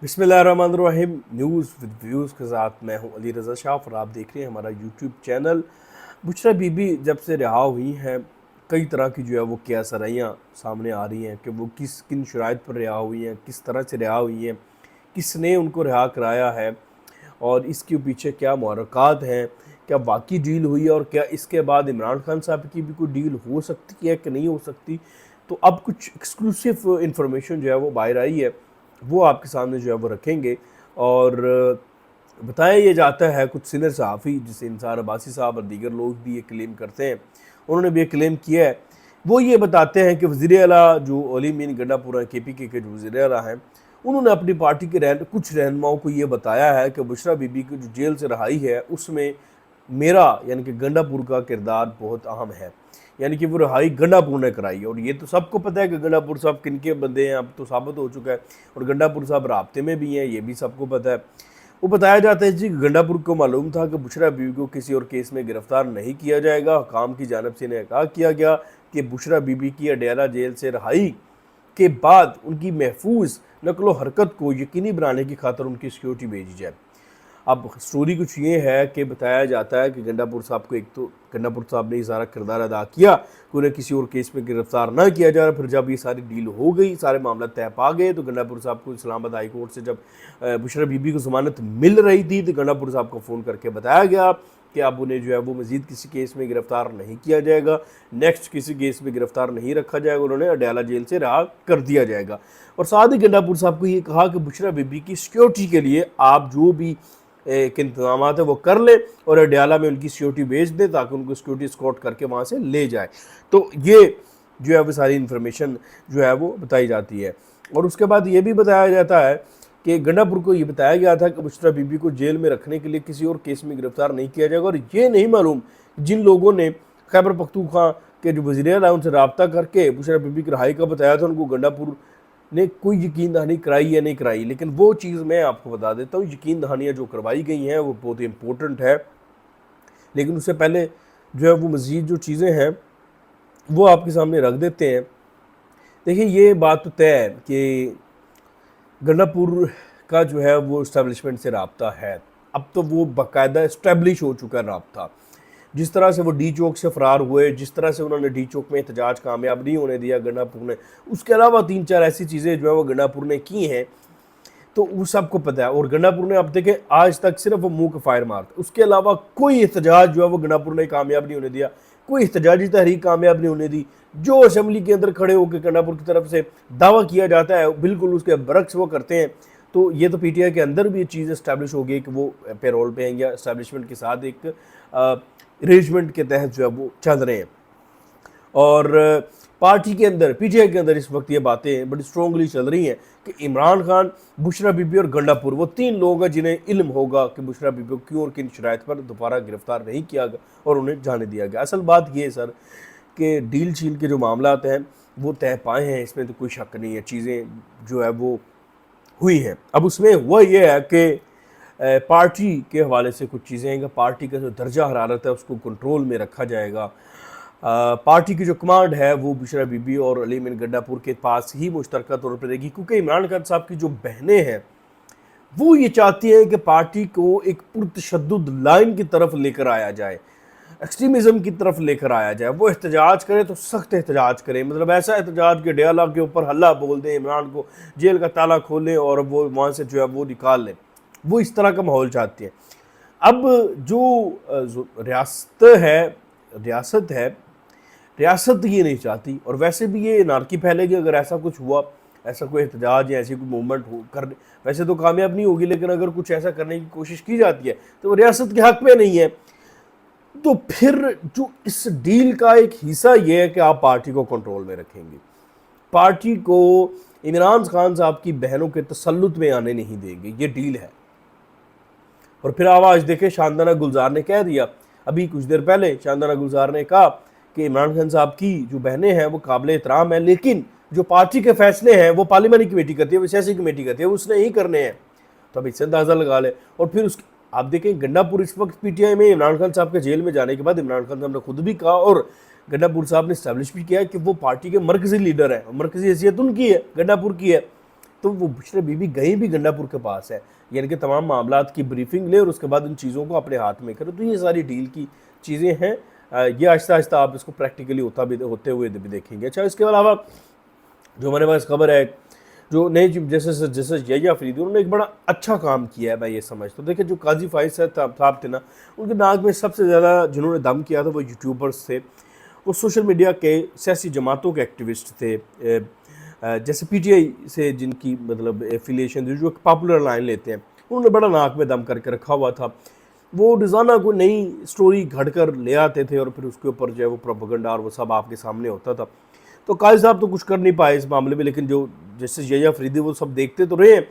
بسم اللہ الرحمن الرحیم نیوز ود ویوز کے ساتھ میں ہوں علی رضا شاہ اور آپ دیکھ رہے ہیں ہمارا YouTube channel. Bushra Bibi جب سے رہا ہوئی ہیں کئی طرح کی جو ہے وہ کیا سرائیاں سامنے آ رہی ہیں کہ وہ کن شرائط پر رہا ہوئی ہیں، کس طرح سے رہا ہوئی ہیں، کس نے ان کو رہا کرایا ہے اور اس کے پیچھے کیا محرکات ہیں، کیا واقعی ڈیل ہوئی ہے اور کیا اس کے بعد عمران خان صاحب کی بھی کوئی ڈیل ہو سکتی ہے کہ نہیں ہو سکتی۔ تو اب کچھ ایکسکلوسیو انفارمیشن جو ہے وہ باہر آئی ہے، وہ آپ کے سامنے جو ہے وہ رکھیں گے۔ اور بتایا یہ جاتا ہے کچھ سینئر صحافی جسے انصار عباسی صاحب اور دیگر لوگ بھی یہ کلیم کرتے ہیں، انہوں نے بھی یہ کلیم کیا ہے، وہ یہ بتاتے ہیں کہ وزیر اعلیٰ جو علی مین گنڈا پورہ کے پی کے جو وزیر اعلیٰ ہیں، انہوں نے اپنی پارٹی کے کچھ رہنماؤں کو یہ بتایا ہے کہ بشریٰ بی بی کی جو جیل سے رہائی ہے اس میں میرا یعنی کہ گنڈا پور کا کردار بہت اہم ہے، یعنی کہ وہ رہائی گنڈا پور نے کرائی ہے۔ اور یہ تو سب کو پتہ ہے کہ گنڈا پور صاحب کن کے بندے ہیں، اب تو ثابت ہو چکا ہے، اور گنڈا پور صاحب رابطے میں بھی ہیں، یہ بھی سب کو پتہ ہے۔ وہ بتایا جاتا ہے کہ گنڈا پور کو معلوم تھا کہ بشریٰ بی بی کو کسی اور کیس میں گرفتار نہیں کیا جائے گا۔ حکام کی جانب سے انہیں آگاہ کیا گیا کہ بشریٰ بی بی کی اڈیالہ جیل سے رہائی کے بعد ان کی محفوظ نقل و حرکت کو یقینی بنانے کی خاطر ان کی سیکیورٹی بھیجی جائے۔ اب سٹوری کچھ یہ ہے کہ بتایا جاتا ہے کہ گنڈا پور صاحب کو گنڈا پور صاحب نے یہ سارا کردار ادا کیا کہ انہیں کسی اور کیس میں گرفتار نہ کیا جائے۔ پھر جب یہ ساری ڈیل ہو گئی، سارے معاملات طے پا گئے، تو گنڈا پور صاحب کو اسلام آباد ہائی کورٹ سے جب بشریٰ بی بی کو ضمانت مل رہی تھی تو گنڈا پور صاحب کو فون کر کے بتایا گیا کہ اب انہیں جو ہے وہ مزید کسی کیس میں گرفتار نہیں کیا جائے گا، نیکسٹ کسی کیس میں گرفتار نہیں رکھا جائے گا، انہوں نے اڈیالہ جیل سے رہا کر دیا جائے گا۔ اور ساتھ ہی گنڈا پور صاحب کو یہ کہا کہ بشریٰ بی بی کی سیکیورٹی کے لیے آپ جو بھی ایک انتظامات ہیں وہ کر لیں اور اڈیالہ میں ان کی سیکیورٹی بھیج دیں تاکہ ان کو سیکیورٹی اسکورٹ کر کے وہاں سے لے جائے۔ تو یہ جو ہے وہ ساری انفارمیشن جو ہے وہ بتائی جاتی ہے۔ اور اس کے بعد یہ بھی بتایا جاتا ہے کہ گنڈا پور کو یہ بتایا گیا تھا کہ بشریٰ بی بی کو جیل میں رکھنے کے لیے کسی اور کیس میں گرفتار نہیں کیا جائے گا، اور یہ نہیں معلوم جن لوگوں نے خیبر پختونخوا کے جو وزیر اعلیٰ ان سے رابطہ کر کے بشریٰ بی بی کی رہائی کا بتایا تھا، ان کو گنڈا پور نے کوئی یقین دہانی کرائی یا نہیں کرائی۔ لیکن وہ چیز میں آپ کو بتا دیتا ہوں، یقین دہانیاں جو کروائی گئی ہیں وہ بہت امپورٹنٹ ہے، لیکن اس سے پہلے جو ہے وہ مزید جو چیزیں ہیں وہ آپ کے سامنے رکھ دیتے ہیں۔ دیکھیں یہ بات تو طے ہے کہ گنڈا پور کا جو ہے وہ اسٹیبلشمنٹ سے رابطہ ہے، اب تو وہ باقاعدہ اسٹیبلش ہو چکا ہے رابطہ۔ جس طرح سے وہ ڈی چوک سے فرار ہوئے، جس طرح سے انہوں نے ڈی چوک میں احتجاج کامیاب نہیں ہونے دیا گنڈا پور نے، اس کے علاوہ 3-4 ایسی چیزیں جو ہے وہ گنڈا پور نے کی ہیں تو وہ سب کو پتہ ہے۔ اور گنڈا پور نے اب دیکھیں آج تک صرف وہ منہ کا فائر مارتا، اس کے علاوہ کوئی احتجاج جو ہے وہ گنڈا پور نے کامیاب نہیں ہونے دیا، کوئی احتجاجی تحریک کامیاب نہیں ہونے دی۔ جو اسمبلی کے اندر کھڑے ہو کے گنڈا پور کی طرف سے دعویٰ کیا جاتا ہے بالکل اس کے برعکس وہ کرتے ہیں۔ تو یہ تو پی ٹی آئی کے اندر بھی یہ چیز اسٹیبلش ہو گئی کہ وہ پیرول پہ ہیں یا اسٹیبلشمنٹ کے ساتھ ایک ارینجمنٹ کے تحت جو ہے وہ چل رہے ہیں۔ اور پارٹی کے اندر پی ٹی آئی کے اندر اس وقت یہ باتیں بڑی اسٹرانگلی چل رہی ہیں کہ عمران خان، بشریٰ بی بی اور گنڈا پور وہ 3 لوگ ہیں جنہیں علم ہوگا کہ بشریٰ بی بی کو کیوں اور کن شرائط پر دوبارہ گرفتار نہیں کیا گیا اور انہیں جانے دیا گیا۔ اصل بات یہ ہے سر کہ ڈیل شیل کے جو معاملات ہیں وہ طے پائے ہیں، اس میں تو کوئی شک نہیں ہے، چیزیں جو ہے وہ ہوئی ہیں۔ اب اس میں ہوا یہ ہے کہ پارٹی کے حوالے سے کچھ چیزیں ہیں کہ پارٹی کا جو درجہ حرارت ہے اس کو کنٹرول میں رکھا جائے گا۔ پارٹی کی جو کمانڈ ہے وہ بشریٰ بی بی اور علی مین گنڈا پور کے پاس ہی مشترکہ طور پر رہے گی، کیونکہ عمران خان صاحب کی جو بہنیں ہیں وہ یہ چاہتی ہیں کہ پارٹی کو ایک پرتشدد لائن کی طرف لے کر آیا جائے، ایکسٹریمزم کی طرف لے کر آیا جائے۔ وہ احتجاج کرے تو سخت احتجاج کریں، مطلب ایسا احتجاج کہ اڈیالہ کے اوپر ہلہ بول دیں، عمران کو جیل کا تالا کھولیں اور وہ وہاں سے جو ہے وہ نکال لیں، وہ اس طرح کا ماحول چاہتی ہیں۔ اب جو ریاست ہے ریاست یہ نہیں چاہتی، اور ویسے بھی یہ انارکی پھیلے گی اگر ایسا کچھ ہوا، ایسا کوئی احتجاج یا ایسی کوئی موومنٹ کرنے، ویسے تو کامیاب نہیں ہوگی لیکن اگر کچھ ایسا کرنے کی کوشش کی جاتی ہے تو وہ ریاست کے حق میں نہیں ہے۔ تو پھر جو اس ڈیل کا ایک حصہ یہ ہے کہ آپ پارٹی کو کنٹرول میں رکھیں گے، پارٹی کو عمران خان صاحب کی بہنوں کے تسلط میں آنے نہیں دیں گے، یہ ڈیل ہے۔ اور پھر آواز دیکھیں شاندانہ گلزار نے کہہ دیا، ابھی کچھ دیر پہلے شاندانہ گلزار نے کہا کہ عمران خان صاحب کی جو بہنیں ہیں وہ قابل احترام ہیں، لیکن جو پارٹی کے فیصلے ہیں وہ پارلیمانی کمیٹی کرتی ہے، وہ سیاسی کمیٹی کرتی ہے، وہ اس نے ہی کرنے ہیں۔ تو اب اس سے اندازہ لگا لیں۔ اور پھر آپ دیکھیں گنڈا پور اس وقت پی ٹی آئی میں عمران خان صاحب کے جیل میں جانے کے بعد عمران خان صاحب نے خود بھی کہا اور گنڈا پور صاحب نے اسٹیبلش بھی کیا کہ وہ پارٹی کے مرکزی لیڈر ہیں، مرکزی حیثیت ان کی ہے، گنڈا پور کی ہے۔ تو وہ بشرا بی بی گئیں بھی گنڈا پور کے پاس ہے، یعنی کہ تمام معاملات کی بریفنگ لے اور اس کے بعد ان چیزوں کو اپنے ہاتھ میں کرے. تو یہ ساری ڈیل کی چیزیں ہیں. یہ آہستہ آہستہ آپ اس کو پریکٹیکلی ہوتے ہوئے بھی دیکھیں گے. اچھا، اس کے علاوہ جو ہمارے پاس خبر ہے، جو نئے چیف جسٹس یحییٰ افریدی، انہوں نے ایک بڑا اچھا کام کیا ہے، میں یہ سمجھتا ہوں. دیکھیں جو قاضی فائز صاحب تھے نا، ان کے ناک میں سب سے زیادہ جنہوں نے دم کیا تھا وہ یوٹیوبرز تھے. وہ سوشل میڈیا کے سیاسی جماعتوں کے ایکٹیوسٹ تھے، جیسے پی ٹی آئی سے جن کی مطلب ایفیلیشن تھی، جو پاپولر لائن لیتے ہیں، انہوں نے بڑا ناک میں دم کر کے رکھا ہوا تھا. وہ روزانہ کو نئی سٹوری گھڑ کر لے آتے تھے اور پھر اس کے اوپر جو ہے وہ پروپیگنڈا اور وہ سب آپ کے سامنے ہوتا تھا. تو قاضی صاحب تو کچھ کر نہیں پائے اس معاملے میں، لیکن جو جسٹس یحییٰ افریدی وہ سب دیکھتے تو رہے ہیں.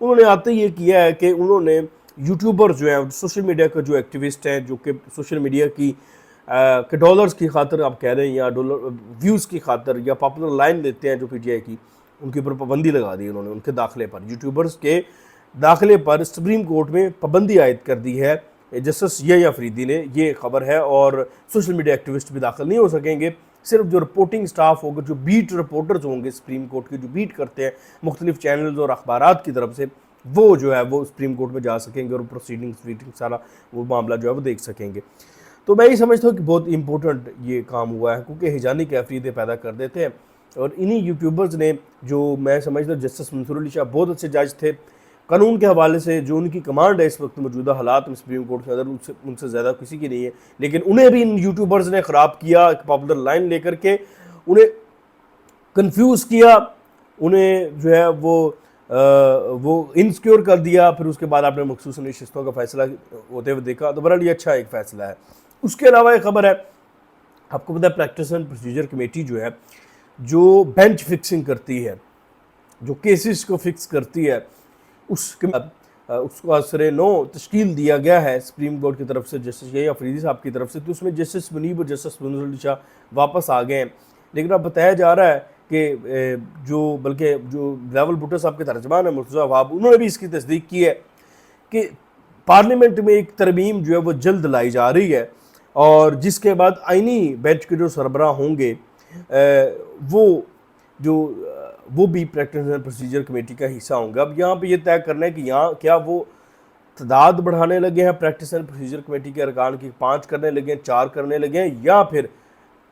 انہوں نے آتے یہ کیا ہے کہ انہوں نے یوٹیوبر جو ہیں، سوشل میڈیا کا جو ایکٹیوسٹ ہیں، جو کہ سوشل میڈیا کی کہ ڈالرز کی خاطر آپ کہہ رہے ہیں، یا ڈالر ویوز کی خاطر، یا پاپولر لائن لیتے ہیں جو پی ٹی آئی کی، ان کے اوپر پابندی لگا دی انہوں نے. ان کے داخلے پر، یوٹیوبرز کے داخلے پر سپریم کورٹ میں پابندی عائد کر دی ہے جسٹس یحییٰ افریدی نے. یہ خبر ہے. اور سوشل میڈیا ایکٹیوسٹ بھی داخل نہیں ہو سکیں گے. صرف جو رپورٹنگ سٹاف ہوگا، جو بیٹ رپورٹرز ہوں گے سپریم کورٹ کے، جو بیٹ کرتے ہیں مختلف چینلز اور اخبارات کی طرف سے، وہ جو ہے وہ سپریم کورٹ میں جا سکیں گے اور پروسیڈنگ سارا وہ معاملہ جو ہے وہ دیکھ سکیں گے. تو میں یہ سمجھتا ہوں کہ بہت امپورٹنٹ یہ کام ہوا ہے، کیونکہ ہیجانی کیفیتیں پیدا کر دیتے ہیں. اور انہی یوٹیوبرز نے، جو میں سمجھتا ہوں جسٹس منصور علی شاہ بہت اچھے جج تھے قانون کے حوالے سے، جو ان کی کمانڈ ہے اس وقت موجودہ حالات میں سپریم کورٹ کے اندر، ان سے زیادہ کسی کی نہیں ہے. لیکن انہیں بھی ان یوٹیوبرز نے خراب کیا، ایک پاپولر لائن لے کر کے انہیں کنفیوز کیا، انہیں جو ہے وہ انسیکیور کر دیا. پھر اس کے بعد آپ نے مخصوص نشستوں کا فیصلہ ہوتے ہوئے دیکھا. تو بہرحال یہ اچھا ایک فیصلہ ہے. اس کے علاوہ ایک خبر ہے، آپ کو پتہ ہے پریکٹس اینڈ پروسیجر کمیٹی جو ہے، جو بینچ فکسنگ کرتی ہے، جو کیسز کو فکس کرتی ہے، اس کو اثر نو تشکیل دیا گیا ہے سپریم کورٹ کی طرف سے جسٹس یحییٰ افریدی صاحب کی طرف سے. تو اس میں جسٹس منیب اور جسٹس منظور علی شاہ واپس آ گئے ہیں. لیکن اب بتایا جا رہا ہے کہ بلکہ جو بلاول بھٹو صاحب کے ترجمان ہیں مرتضیٰ وہاب، انہوں نے بھی اس کی تصدیق کی ہے کہ پارلیمنٹ میں ایک ترمیم جو ہے وہ جلد لائی جا رہی ہے، اور جس کے بعد آئینی بینچ کے جو سربراہ ہوں گے وہ بھی پریکٹس اینڈ پروسیجر کمیٹی کا حصہ ہوں گے. اب یہاں پہ یہ طے کرنا ہے کہ یہاں کیا وہ تعداد بڑھانے لگے ہیں پریکٹس اینڈ پروسیجر کمیٹی کے ارکان کی، 5 کرنے لگے ہیں، 4 کرنے لگے ہیں، یا پھر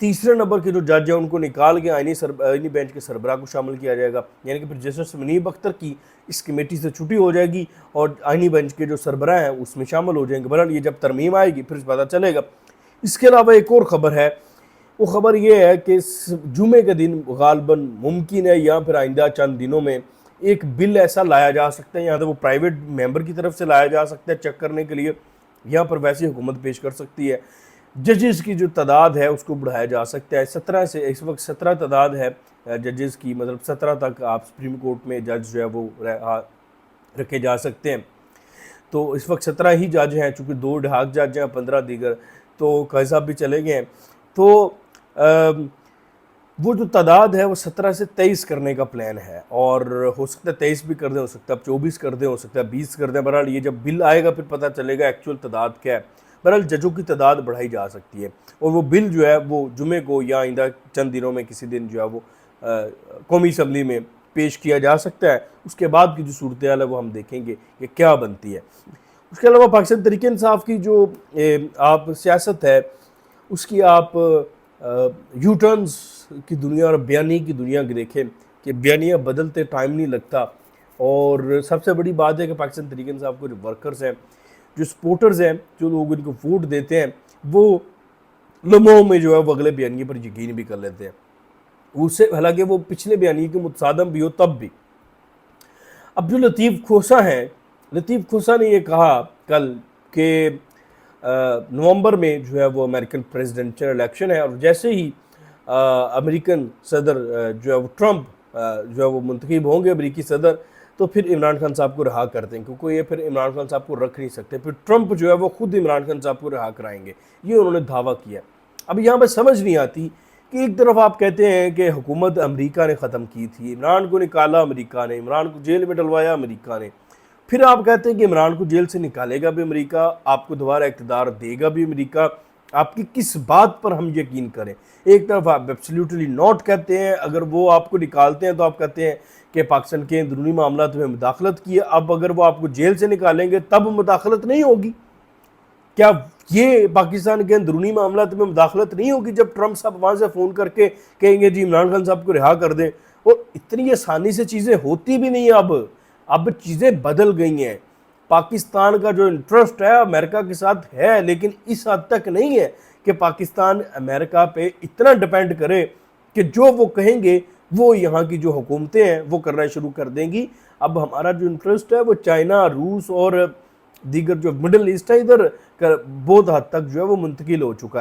تیسرے نمبر کے جو جج ہیں ان کو نکال کے آئینی بینچ کے سربراہ کو شامل کیا جائے گا. یعنی کہ پھر جسٹس منیب اختر کی اس کمیٹی سے چھٹی ہو جائے گی اور آئینی بینچ کے جو سربراہ ہیں اس میں شامل ہو جائیں گے. بہرحال یہ جب ترمیم آئے گی پھر پتہ چلے گا. اس کے علاوہ ایک اور خبر ہے، وہ خبر یہ ہے کہ جمعے کے دن غالباً ممکن ہے یا پھر آئندہ چند دنوں میں ایک بل ایسا لایا جا سکتا ہے، یہاں تو وہ پرائیویٹ ممبر کی طرف سے لایا جا سکتا ہے چیک کرنے کے لیے، یہاں پر ویسے حکومت پیش کر سکتی ہے. ججز کی جو تعداد ہے اس کو بڑھایا جا سکتا ہے. 17 سے اس وقت 17 تعداد ہے ججز کی، مطلب 17 تک آپ سپریم کورٹ میں جج جو ہے وہ رکھے جا سکتے ہیں. تو اس وقت 17 ہی جج ہیں، چونکہ 2 ڈھاک جج ہیں، 15 دیگر، تو قاضی صاحب بھی چلے گئے ہیں. تو وہ جو تعداد ہے وہ 17 سے 23 کرنے کا پلان ہے، اور ہو سکتا ہے 23 بھی کر دیں، ہو سکتا ہے 24 کر دیں، ہو سکتا ہے 20 کر دیں. بہرحال یہ جب بل آئے گا پھر پتہ چلے گا ایکچوئل تعداد کیا ہے. بہرحال ججوں کی تعداد بڑھائی جا سکتی ہے، اور وہ بل جو ہے وہ جمعے کو یا آئندہ چند دنوں میں کسی دن جو ہے وہ قومی اسمبلی میں پیش کیا جا سکتا ہے. اس کے بعد کی جو صورتحال ہے وہ ہم دیکھیں گے کہ کیا بنتی ہے. اس کے علاوہ پاکستان تحریک انصاف کی جو آپ سیاست ہے، اس کی آپ یو ٹرنز کی دنیا اور بیانی کی دنیا کی دیکھیں کہ بیانیاں بدلتے ٹائم نہیں لگتا. اور سب سے بڑی بات ہے کہ پاکستان تحریک انصاف کو جو ورکرز ہیں، جو سپورٹرز ہیں، جو لوگ ان کو ووٹ دیتے ہیں، وہ لمحوں میں جو ہے وہ اگلے بیانیے پر یقین بھی کر لیتے ہیں، اس سے حالانکہ وہ پچھلے بیانیے کے متصادم بھی ہو تب بھی. اب جو لطیف کھوسا ہیں، لطیف کھوسا نے یہ کہا کل کہ نومبر میں جو ہے وہ امریکن پریزیڈنشل الیکشن ہے، اور جیسے ہی امریکن صدر جو ہے وہ ٹرمپ جو ہے وہ منتخب ہوں گے امریکی صدر، تو پھر عمران خان صاحب کو رہا کر دیں، کیونکہ یہ پھر عمران خان صاحب کو رکھ نہیں سکتے. پھر ٹرمپ جو ہے وہ خود عمران خان صاحب کو رہا کرائیں گے، یہ انہوں نے دعویٰ کیا. اب یہاں پہ سمجھ نہیں آتی کہ ایک طرف آپ کہتے ہیں کہ حکومت امریکہ نے ختم کی تھی، عمران کو نکالا امریکہ نے، عمران کو جیل میں ڈلوایا امریکہ نے، پھر آپ کہتے ہیں کہ عمران کو جیل سے نکالے گا بھی امریکہ، آپ کو دوبارہ اقتدار دے گا بھی امریکہ، آپ کی کس بات پر ہم یقین کریں؟ ایک طرف آپ ایبسلیوٹلی ناٹ کہتے ہیں، اگر وہ آپ کو نکالتے ہیں تو آپ کہتے ہیں کہ پاکستان کے اندرونی معاملات میں مداخلت کی ہے، اب اگر وہ آپ کو جیل سے نکالیں گے تب مداخلت نہیں ہوگی؟ کیا یہ پاکستان کے اندرونی معاملات میں مداخلت نہیں ہوگی جب ٹرمپ صاحب وہاں سے فون کر کے کہیں گے جی عمران خان صاحب کو رہا کر دیں؟ اور اتنی آسانی سے چیزیں ہوتی بھی نہیں اب چیزیں بدل گئی ہیں۔ پاکستان کا جو انٹرسٹ ہے امریکہ کے ساتھ ہے، لیکن اس حد تک نہیں ہے کہ پاکستان امریکہ پہ اتنا ڈیپینڈ کرے کہ جو وہ کہیں گے وہ یہاں کی جو حکومتیں ہیں وہ کرنا شروع کر دیں گی۔ اب ہمارا جو انٹرسٹ ہے وہ چائنا، روس اور دیگر جو مڈل ایسٹ ہے ادھر بہت حد تک جو ہے وہ منتقل ہو چکا ہے۔